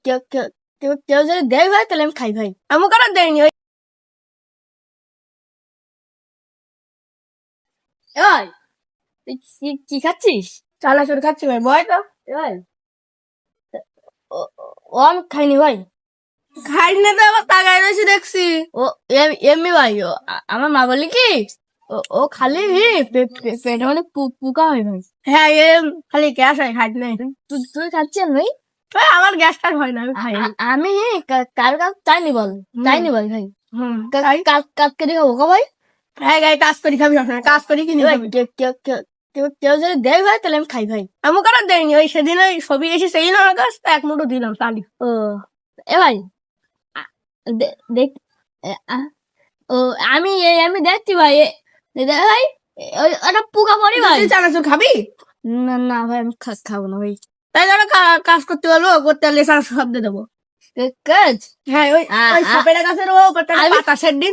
কেউ কেউ কেউ কেউ যদি দেয় ভাই তাহলে আমি খাই ভাই। আমি কারণ দেয়নি ওই ভাই তুই কি খাচ্ছিস? চানাচুর খাচ্ছি ভাই, বয় তো ভাই। ও ও আমি খাইনি ভাই। খাইনি না তো আবার তাকাই রয়েছি দেখছি। ও এমনি ভাই, আমার মা বলি কি ও খালি পেটে মানে পোকা হয় ভাই। হ্যাঁ খালি গ্যাস হয়, খাই নাই। তুই খাচ্ছিস ভাই? আমার গ্যাস টাস হয় না, আমি খাই। আমি কার কাজ চাইনি বল, চাইনি বল ভাই। কাজ করে খাবো ভাই। হ্যাঁ গাই কাজ করি খাবি, কাজ করি কিনি খাবি। কেউ যদি দেয় ভাই তাহলে আমি খাই ভাই। আমি কারণ দেয়নি ওই সেদিন ওই ছবি এসে সেই না আমার কাছ এক মুঠো দিলাম তালি। ও এ ভাই দেখ ও আমি আমি দেখছি ভাই দেখ ভাই ওটা পোকা পড়ি ভাই। তুই চানাচুর খাবি? না না ভাই আমি খাবো না ভাই। তাই ধরো কাজ করতে পারবো, করতে পারলে চানাচুর সব দিয়ে দেবো। কাজ? হ্যাঁ ওই সাপের গাছের ও বাতাসের দিন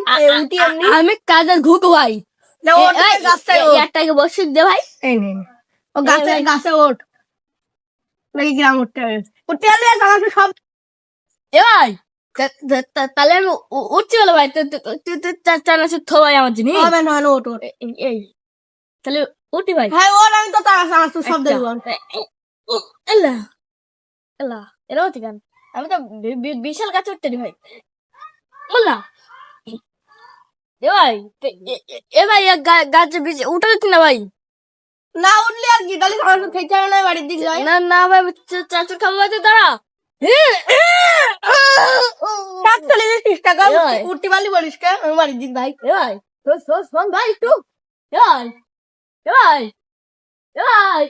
আমি কাজের ঘুক ভাই। একটাকে বসে দে ভাই। এই নে ও গাছে গাছে ওঠ নাকি গ্রাম উঠতে হবে, উঠতে হলে চানাচুর সব। এ ভাই তাহলে আমি উঠছি বলো ভাই, চানাচুর থো ভাই আমার জিনিস। হবে না ওঠ ওঠ। এই তাহলে উঠি ভাই। হ্যাঁ ওর আমি তো চানাচুর সব দেবো। এলা এলা এরা উঠি কেন? আমি তো বিশাল গাছ উঠতে দি ভাই। বললা এ ভাই এ ভাই গাছে উঠে দিচ্ছি না ভাই। না উঠলে আর কি তাহলে চানাচুর খেতে হবে না বাড়ির দিকে যাই। না না ভাই চানাচুর খাবো ভাই তারা। উঠতে পারলি বলিস কে? আমি বাড়ির দিক ভাই। এ ভাই শোন ভাই একটু। এ ভাই এ ভাই এ ভাই